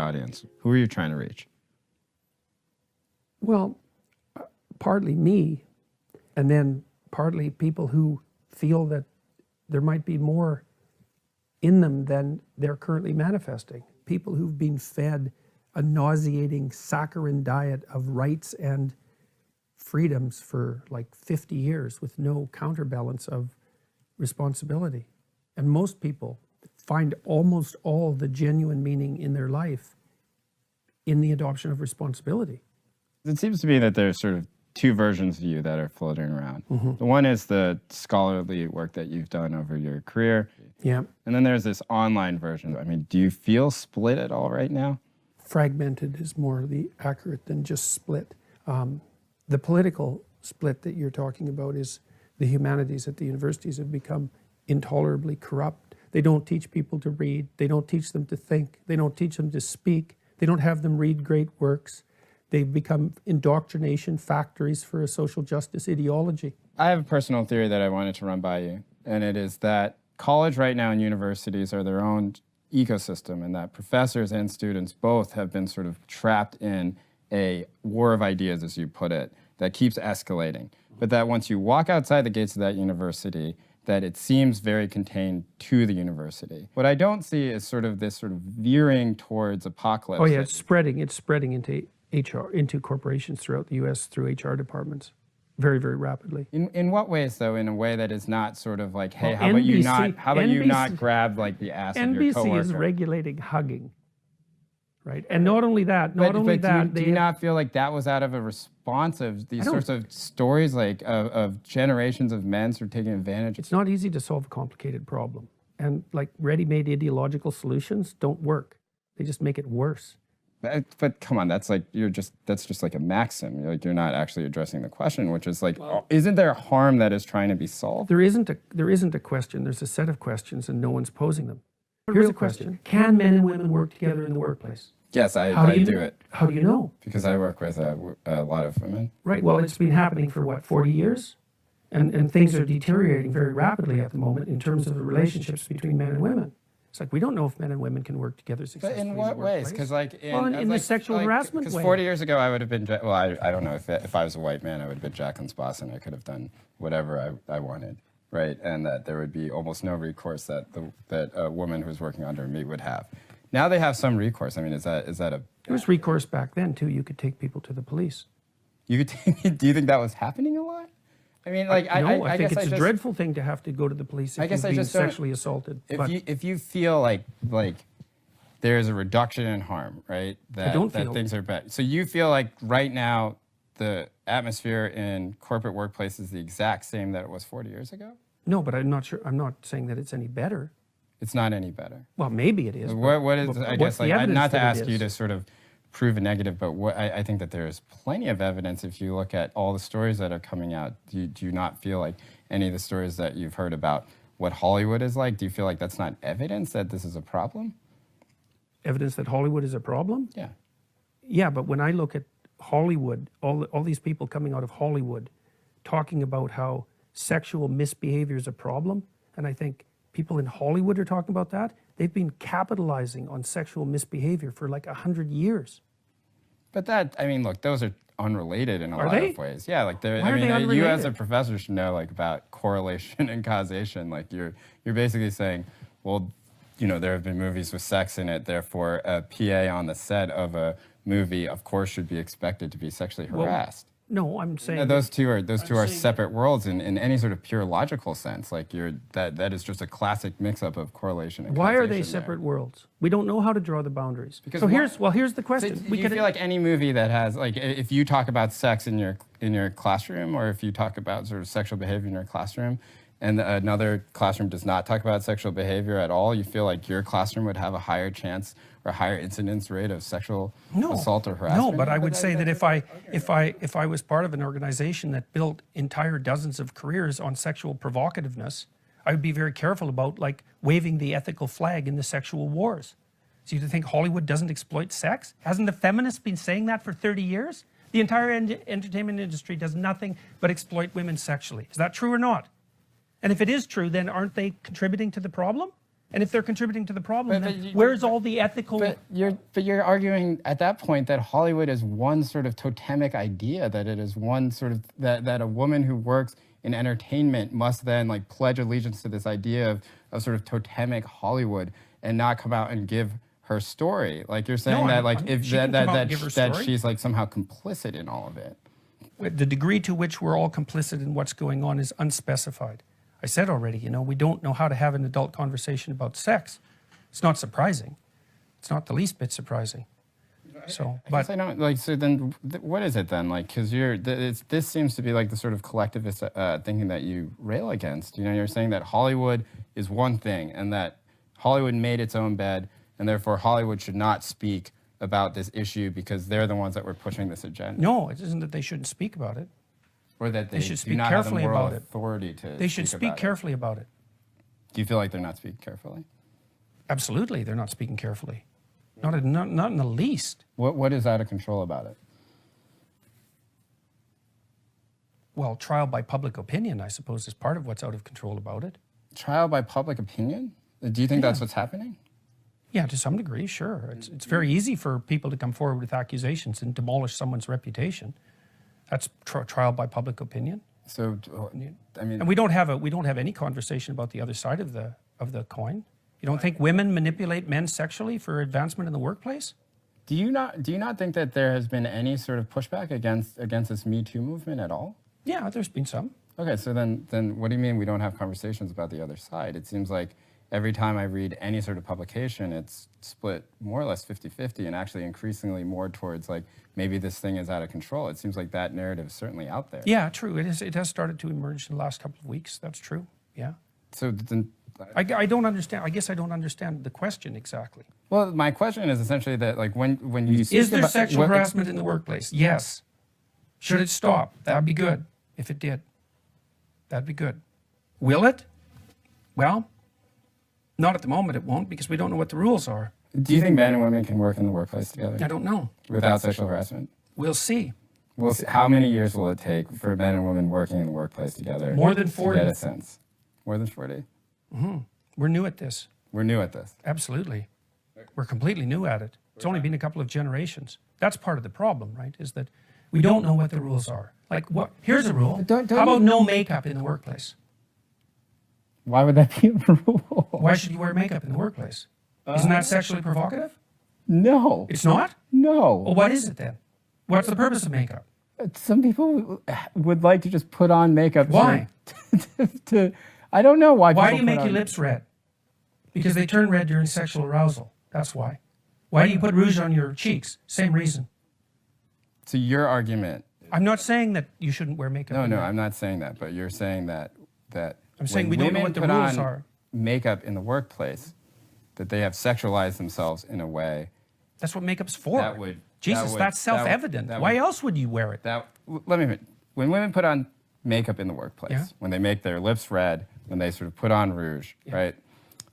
audience? Who are you trying to reach? Well, partly me, and then partly people who feel that there might be more in them than they're currently manifesting. People who've been fed a nauseating saccharine diet of rights and freedoms for like 50 years with no counterbalance of responsibility. And most people find almost all the genuine meaning in their life in the adoption of responsibility. It seems to me that there's sort of two versions of you that are floating around. The one is the scholarly work that you've done over your career. Yeah. And then there's this online version. I mean, do you feel split at all right now? Fragmented is more accurate than just split. The political split that you're talking about is the humanities at the universities have become intolerably corrupt. They don't teach people to read. They don't teach them to think. They don't teach them to speak. They don't have them read great works. They've become indoctrination factories for a social justice ideology. I have a personal theory that I wanted to run by you, and it is that college right now and universities are their own ecosystem, and that professors and students both have been sort of trapped in a war of ideas, as you put it, that keeps escalating. But that once you walk outside the gates of that university, that it seems very contained to the university. What I don't see is sort of this sort of veering towards apocalypse. Oh yeah, it's spreading into HR, into corporations throughout the US through HR departments very, very rapidly. In what ways, though? In a way that is not sort of like, hey, how about you not grab like the ass of your coworker? NBC is regulating hugging, right? And not only that, do you not feel like that was out of a response of these sorts of stories like of generations of men sort of taking advantage? It's not easy to solve a complicated problem. And like ready-made ideological solutions don't work. They just make it worse. But come on, that's just like a maxim. You're not actually addressing the question, which is like, isn't there harm that is trying to be solved? There isn't a question. There's a set of questions, and no one's posing them. Here's a question: can men and women work together in the workplace? Yes, I do it. How do you know? Because I work with a lot of women. Right. Well, it's been happening for what, 40 years, and things are deteriorating very rapidly at the moment in terms of the relationships between men and women. It's like we don't know if men and women can work together successfully. But in what ways? Because like in the sexual harassment way. Because 40 years ago I would have been, well, I don't know, if I was a white man I would have been Jacqueline's boss and I could have done whatever I wanted, right? And that there would be almost no recourse that a woman who's working under me would have. Now they have some recourse. I mean, is that a? There was recourse back then too. You could take people to the police. Do you think that was happening a lot? I mean, like, I think it's a dreadful thing to have to go to the police if you've been sexually assaulted. If you feel like there's a reduction in harm, right? That things are bad. So you feel like right now the atmosphere in corporate workplace is the exact same that it was 40 years ago? No, but I'm not sure. I'm not saying that it's any better. It's not any better. Well, maybe it is. What is? I guess like not to ask you to sort of prove a negative, but I think that there's plenty of evidence if you look at all the stories that are coming out. Do you not feel like any of the stories that you've heard about what Hollywood is like, do you feel like that's not evidence that this is a problem? Evidence that Hollywood is a problem? Yeah. Yeah, but when I look at Hollywood, all these people coming out of Hollywood talking about how sexual misbehavior is a problem, and I think people in Hollywood are talking about that, they've been capitalizing on sexual misbehavior for like 100 years. But that, I mean, look, those are unrelated in a lot of ways. Yeah, like you as a professor should know like about correlation and causation. Like you're basically saying, well, you know, there have been movies with sex in it, therefore a PA on the set of a movie, of course, should be expected to be sexually harassed. No, I'm saying those two are separate worlds in any sort of pure logical sense. Like that is just a classic mix-up of correlation and causation. Why are they separate worlds? We don't know how to draw the boundaries. Because here's the question. So do you feel like any movie that has, like, if you talk about sex in your classroom, or if you talk about sort of sexual behavior in your classroom, and another classroom does not talk about sexual behavior at all, you feel like your classroom would have a higher chance or a higher incidence rate of sexual assault or harassment? No, but I would say that if I was part of an organization that built entire dozens of careers on sexual provocativeness, I would be very careful about like waving the ethical flag in the sexual wars. So you think Hollywood doesn't exploit sex? Hasn't the feminists been saying that for 30 years? The entire entertainment industry does nothing but exploit women sexually. Is that true or not? And if it is true, then aren't they contributing to the problem? And if they're contributing to the problem, But then where's all the ethical... But you're arguing at that point that Hollywood is one sort of totemic idea, that it is one sort of, that a woman who works in entertainment must then like pledge allegiance to this idea of sort of totemic Hollywood and not come out and give her story. Like you're saying that like if that she's like somehow complicit in all of it. The degree to which we're all complicit in what's going on is unspecified. I said already, you know, we don't know how to have an adult conversation about sex. It's not surprising. It's not the least bit surprising. So, I guess I don't like. So then, what is it then? Like, because this seems to be like the sort of collectivist thinking that you rail against. You know, you're saying that Hollywood is one thing, and that Hollywood made its own bed, and therefore Hollywood should not speak about this issue because they're the ones that were pushing this agenda. No, it isn't that they shouldn't speak about it. Or that they should do speak not carefully have the moral about it. authority to. They should speak carefully about it. Do you feel like they're not speaking carefully? Absolutely, they're not speaking carefully. Not in the least. What is out of control about it? Well, trial by public opinion, I suppose, is part of what's out of control about it. Trial by public opinion? Do you think that's what's happening? Yeah, to some degree, sure. It's very easy for people to come forward with accusations and demolish someone's reputation. That's trial by public opinion. So, I mean, and we don't have any conversation about the other side of the coin. You don't think women manipulate men sexually for advancement in the workplace? Do you not think that there has been any sort of pushback against this Me Too movement at all? Yeah, there's been some. Okay, so then what do you mean we don't have conversations about the other side? It seems like every time I read any sort of publication, it's split more or less 50-50 and actually increasingly more towards like maybe this thing is out of control. It seems like that narrative is certainly out there. Yeah, true. It has started to emerge in the last couple of weeks. That's true. Yeah. So then... I don't understand. I guess I don't understand the question exactly. Well, my question is essentially that like when you... Is there sexual harassment in the workplace? Yes. Should it stop? That'd be good if it did. That'd be good. Will it? Well, not at the moment it won't because we don't know what the rules are. Do you think men and women can work in the workplace together? I don't know. Without sexual harassment? We'll see. We'll see. How many years will it take for men and women working in the workplace together? More than 40. To get a sense. More than 40? Mm-hmm. We're new at this. We're new at this. Absolutely. We're completely new at it. It's only been a couple of generations. That's part of the problem, right? Is that we don't know what the rules are. Like, what? Here's a rule. How about no makeup in the workplace? Why would that be a rule? Why should you wear makeup in the workplace? Isn't that sexually provocative? No. It's not? No. Well, what is it then? What's the purpose of makeup? Some people would like to just put on makeup. Why? I don't know why. Why do you make your lips red? Because they turn red during sexual arousal. That's why. Why do you put rouge on your cheeks? Same reason. So your argument... I'm not saying that you shouldn't wear makeup. No, I'm not saying that. But you're saying that I'm saying we don't know what the rules are. Makeup in the workplace, that they have sexualized themselves in a way. That's what makeup's for. That's self-evident. Why else would you wear it? When women put on makeup in the workplace, when they make their lips red, when they sort of put on rouge, right?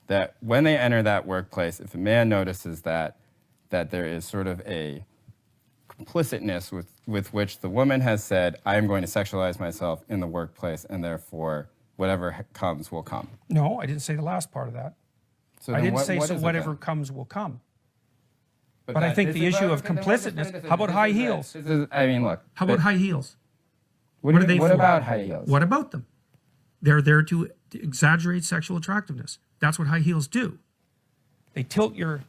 That when they enter that workplace, if a man notices that there is sort of a complicitness with which the woman has said, I am going to sexualize myself in the workplace, and therefore whatever comes will come. No, I didn't say the last part of that. So I didn't say whatever comes will come. But I think the issue of complicitness, how about high heels? I mean, look. How about high heels? What are they for? What about high heels? What about them? They're there to exaggerate sexual attractiveness. That's what high heels do. They tilt your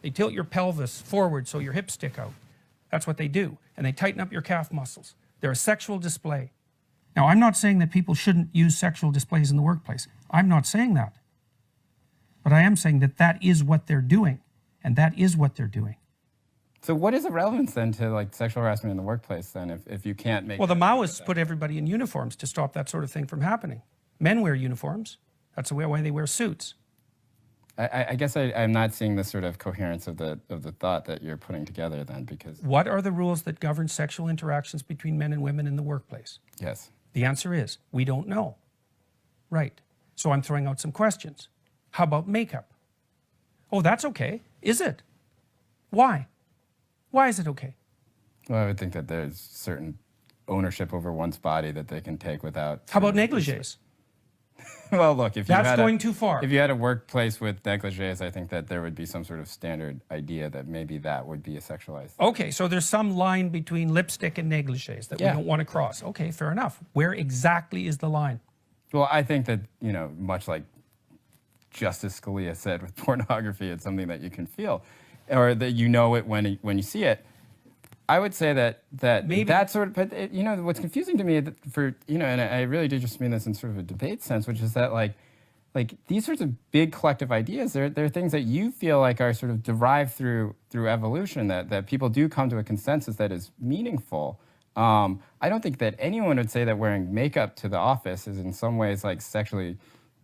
pelvis forward so your hips stick out. That's what they do. And they tighten up your calf muscles. They're a sexual display. Now, I'm not saying that people shouldn't use sexual displays in the workplace. I'm not saying that. But I am saying that that is what they're doing. And that is what they're doing. So what is the relevance then to like sexual harassment in the workplace then if you can't make... Well, the Maoists put everybody in uniforms to stop that sort of thing from happening. Men wear uniforms. That's the way they wear suits. I guess I'm not seeing the sort of coherence of the thought that you're putting together then, because... What are the rules that govern sexual interactions between men and women in the workplace? Yes. The answer is, we don't know. Right. So I'm throwing out some questions. How about makeup? Oh, that's okay. Is it? Why? Why is it okay? Well, I would think that there's certain ownership over one's body that they can take without... How about negligés? Well, look, if you That's had going too far. If you had a workplace with negligés, I think that there would be some sort of standard idea that maybe that would be a sexualized. Okay, so there's some line between lipstick and negligés that we don't want to cross. Okay, fair enough. Where exactly is the line? Well, I think that, you know, much like Justice Scalia said with pornography, it's something that you can feel, or that you know it when you see it. I would say that Maybe. that sort of, but you know, what's confusing to me for, you know, and I really do just mean this in sort of a debate sense, which is that like these sorts of big collective ideas, they're things that you feel like are sort of derived through evolution, that people do come to a consensus that is meaningful. I don't think that anyone would say that wearing makeup to the office is in some ways like sexually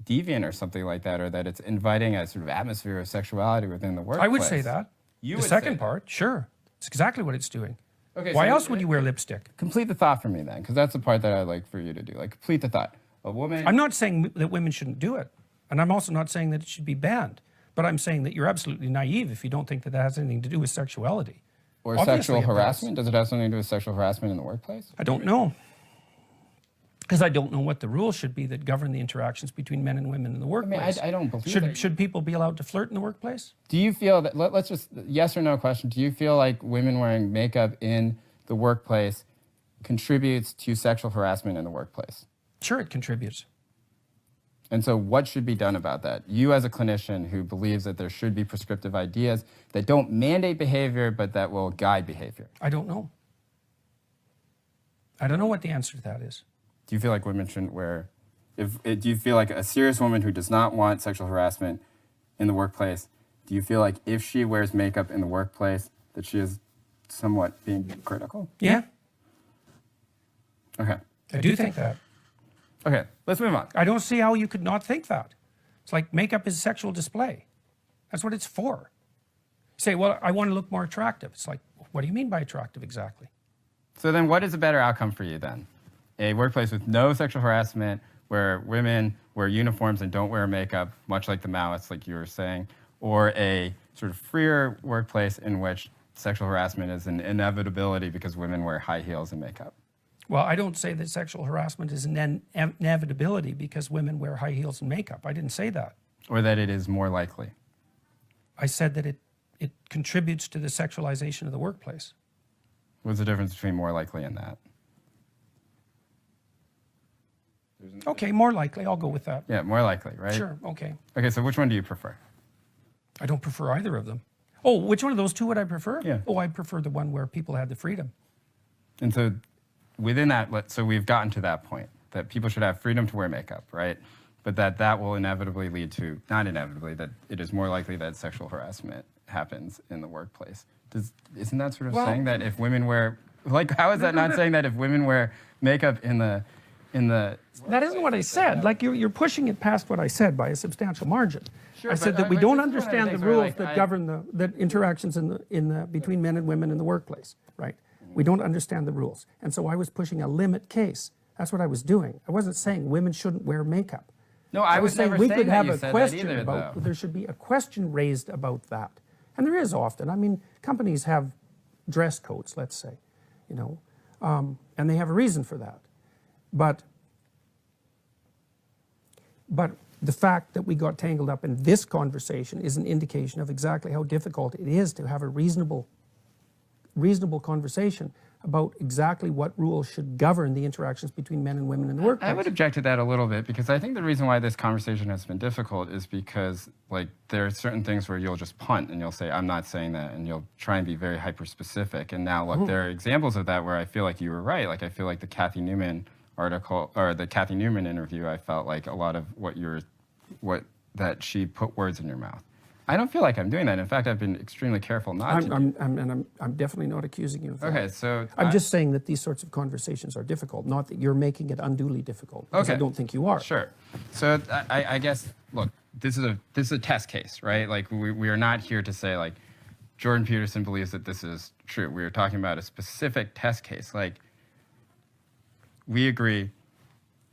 deviant or something like that, or that it's inviting a sort of atmosphere of sexuality within the workplace. I would say that. You the would second say part, sure. It's exactly what it's doing. Okay, Why so else would you wear lipstick? Complete the thought for me then, because that's the part that I'd like for you to do. Like, complete the thought. A woman. I'm not saying that women shouldn't do it. And I'm also not saying that it should be banned. But I'm saying that you're absolutely naive if you don't think that that has anything to do with sexuality. Or Obviously sexual it does. harassment? Does it have something to do with sexual harassment in the workplace? I don't know. Because I don't know what the rules should be that govern the interactions between men and women in the workplace. I don't believe that. Should people be allowed to flirt in the workplace? Do you feel that, let's just, yes or no question, do you feel like women wearing makeup in the workplace contributes to sexual harassment in the workplace? Sure, it contributes. And so what should be done about that? You as a clinician who believes that there should be prescriptive ideas that don't mandate behavior, but that will guide behavior. I don't know. I don't know what the answer to that is. Do you feel like women shouldn't wear, do you feel like a serious woman who does not want sexual harassment in the workplace, do you feel like if she wears makeup in the workplace that she is somewhat being critical? Yeah, Okay. I do think that. Okay, let's move on. I don't see how you could not think that. It's like makeup is a sexual display. That's what it's for. You say, well, I want to look more attractive. It's like, what do you mean by attractive exactly? So then what is a better outcome for you then? A workplace with no sexual harassment, where women wear uniforms and don't wear makeup, much like the Maoists, like you were saying, or a sort of freer workplace in which sexual harassment is an inevitability because women wear high heels and makeup? Well, I don't say that sexual harassment is an inevitability because women wear high heels and makeup. I didn't say that. Or that it is more likely? I said that it contributes to the sexualization of the workplace. What's the difference between more likely and that? Okay, more likely. I'll go with that. Yeah, more likely, right? Sure, okay. Okay, so which one do you prefer? I don't prefer either of them. Oh, which one of those two would I prefer? Yeah. Oh, I prefer the one where people had the freedom. And so within that, so we've gotten to that point, that people should have freedom to wear makeup, right? But that will inevitably lead to, not inevitably, that it is more likely that sexual harassment happens in the workplace. Isn't that sort of saying that if women wear, like, how is that not saying that if women wear makeup in the That isn't what I said. Like you're pushing it past what I said by a substantial margin. Sure, I said but that we this don't is one of the understand the things where, rules like, that govern the interactions between men and women in the workplace, right? We don't understand the rules. And so I was pushing a limit case. That's what I was doing. I wasn't saying women shouldn't wear makeup. No, I was saying never we saying could that have you a said that question either, about, though. there should be a question raised about that. And there is often. I mean, companies have dress codes, let's say, you know, and they have a reason for that. But the fact that we got tangled up in this conversation is an indication of exactly how difficult it is to have a reasonable conversation about exactly what rules should govern the interactions between men and women in the workplace. I would object to that a little bit, because I think the reason why this conversation has been difficult is because, like, there are certain things where you'll just punt and you'll say, I'm not saying that, and you'll try and be very hyper-specific. And now, look, there are examples of that where I feel like you were right. Like, I feel like the Kathy Newman article, or the Kathy Newman interview, I felt like a lot of that she put words in your mouth. I don't feel like I'm doing that. In fact, I've been extremely careful not to. I'm definitely not accusing you of that. Okay, so I'm just saying that these sorts of conversations are difficult, not that you're making it unduly difficult, because I don't think you are. Sure. So I guess, look, this is a test case, right? Like, we are not here to say, like, Jordan Peterson believes that this is true. We are talking about a specific test case. Like, we agree,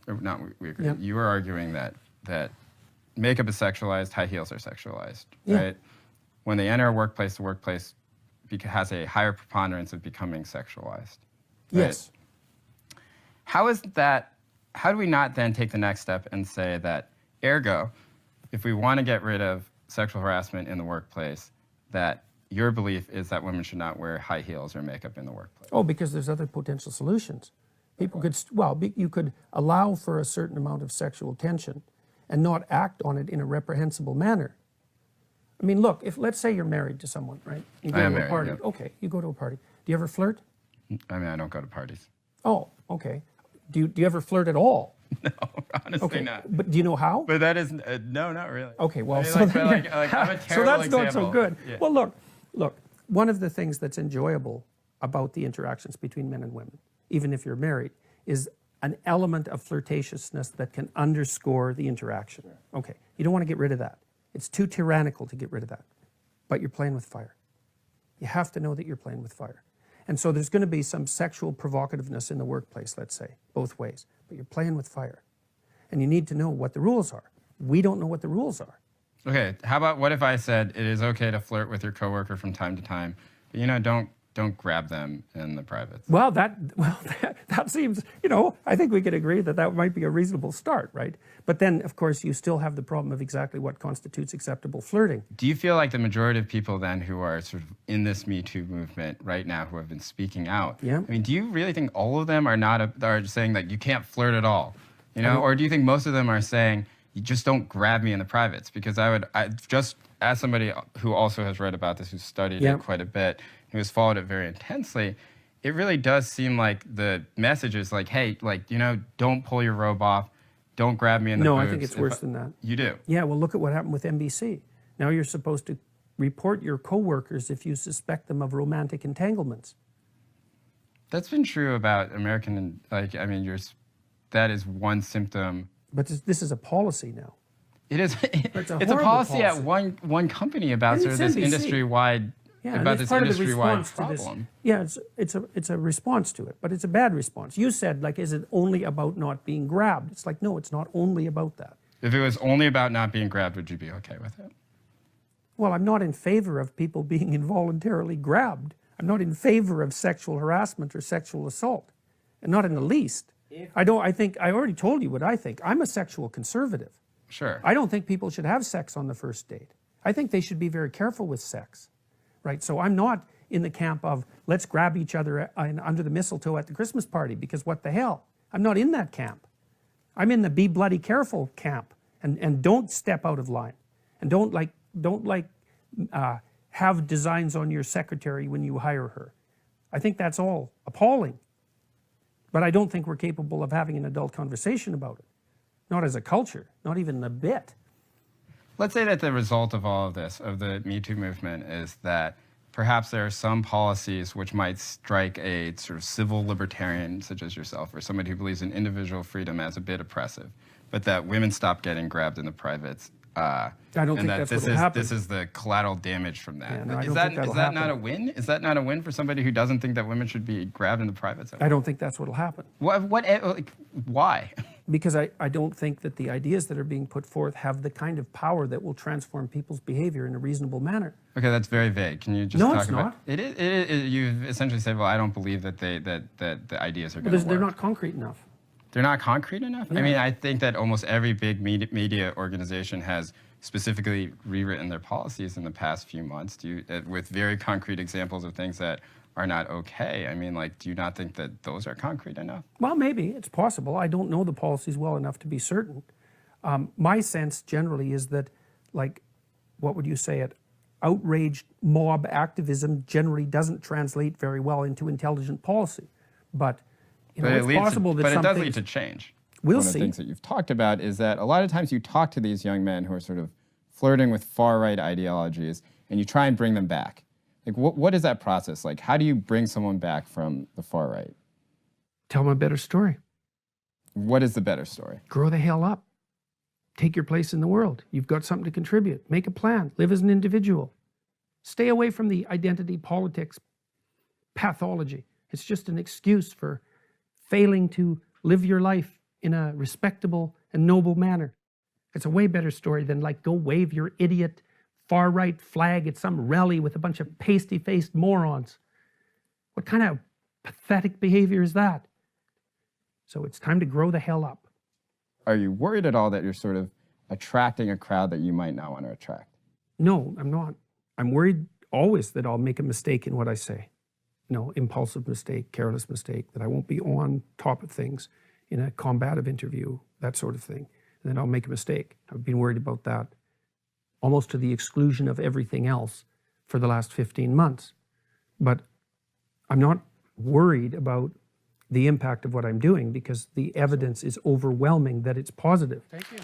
or not we agree, Yep. you are arguing that makeup is sexualized, high heels are sexualized, Yeah. right? When they enter a workplace, the workplace has a higher preponderance of becoming sexualized. Right? Yes. How do we not then take the next step and say that Ergo, if we want to get rid of sexual harassment in the workplace, that your belief is that women should not wear high heels or makeup in the workplace. Oh, because there's other potential solutions. People could, you could allow for a certain amount of sexual tension and not act on it in a reprehensible manner. I mean, look, if let's say you're married to someone, right? You go I am to a married, party. yeah. Okay, you go to a party. Do you ever flirt? I mean, I don't go to parties. Oh, okay. Do you ever flirt at all? No, honestly Okay, not. but do you know how? But that is, no, not really. Okay, well, I mean, so, I'm a terrible so that's not so example. good. Yeah. Well, look, one of the things that's enjoyable about the interactions between men and women, even if you're married, is an element of flirtatiousness that can underscore the interaction. Okay, you don't want to get rid of that. It's too tyrannical to get rid of that. But you're playing with fire. You have to know that you're playing with fire. And so there's going to be some sexual provocativeness in the workplace, let's say, both ways. But you're playing with fire. And you need to know what the rules are. We don't know what the rules are. Okay, how about what if I said it is okay to flirt with your coworker from time to time, but don't grab them in the privates? Well, that seems, I think we could agree that might be a reasonable start, right? But then, of course, you still have the problem of exactly what constitutes acceptable flirting. Do you feel like the majority of people then who are sort of in this Me Too movement right now who have been speaking out, Yeah. I mean, do you really think all of them are saying that you can't flirt at all? Or do you think most of them are saying, you just don't grab me in the privates? Because I just, as somebody who also has read about this, who's studied it quite a bit, who has followed it very intensely, it really does seem like the message is like, hey, don't pull your robe off, don't grab me in the boobs. No, I think it's worse than that. You do? Yeah, well, look at what happened with NBC. Now you're supposed to report your coworkers if you suspect them of romantic entanglements. That's been true about American, that is one symptom. But this is a policy now. It is. It's a It's a horrible policy at policy. one company about And sort of it's this NBC. industry-wide, Yeah, and about it's this part of the industry-wide response to this. problem. Yeah, it's a response to it, but it's a bad response. You said, is it only about not being grabbed? It's like, no, it's not only about that. If it was only about not being grabbed, would you be okay with it? Well, I'm not in favor of people being involuntarily grabbed. I'm not in favor of sexual harassment or sexual assault, and not in the least. I already told you what I think. I'm a sexual conservative. Sure. I don't think people should have sex on the first date. I think they should be very careful with sex, right? So I'm not in the camp of let's grab each other under the mistletoe at the Christmas party, because what the hell? I'm not in that camp. I'm in the be bloody careful camp, and don't step out of line, and don't have designs on your secretary when you hire her. I think that's all appalling. But I don't think we're capable of having an adult conversation about it. Not as a culture, not even a bit. Let's say that the result of all of this, of the Me Too movement, is that perhaps there are some policies which might strike a sort of civil libertarian such as yourself, or somebody who believes in individual freedom as a bit oppressive, but that women stop getting grabbed in the privates. I don't think that's what'll happen. This is the collateral damage from that. Yeah, no, I is don't that think that'll is that not happen. a win? Is that not a win for somebody who doesn't think that women should be grabbed in the privates? I don't think that's what'll happen. Why? Because I don't think that the ideas that are being put forth have the kind of power that will transform people's behavior in a reasonable manner. Okay, that's very vague. Can you just No, talk it's about not. You've essentially said, well, I don't believe that that the ideas are going to work. They're not concrete enough. They're not concrete enough? Yeah. I mean, I think that almost every big media organization has specifically rewritten their policies in the past few months with very concrete examples of things that are not okay. I mean, do you not think that those are concrete enough? Well, maybe. It's possible. I don't know the policies well enough to be certain. My sense generally is that, what would you say it? Outraged mob activism generally doesn't translate very well into intelligent policy. But, it's possible that but it some does things, lead to change. We'll One of see. the things that you've talked about is that a lot of times you talk to these young men who are sort of flirting with far-right ideologies, and you try and bring them back. What is that process like? How do you bring someone back from the far right? Tell them a better story. What is the better story? Grow the hell up. Take your place in the world. You've got something to contribute. Make a plan. Live as an individual. Stay away from the identity politics pathology. It's just an excuse for failing to live your life in a respectable and noble manner. It's a way better story than go wave your idiot far-right flag at some rally with a bunch of pasty-faced morons. What kind of pathetic behavior is that? So it's time to grow the hell up. Are you worried at all that you're sort of attracting a crowd that you might not want to attract? No, I'm not. I'm worried always that I'll make a mistake in what I say. Impulsive mistake, careless mistake, that I won't be on top of things in a combative interview, that sort of thing. And then I'll make a mistake. I've been worried about that almost to the exclusion of everything else for the last 15 months. But I'm not worried about the impact of what I'm doing because the evidence is overwhelming that it's positive. Thank you.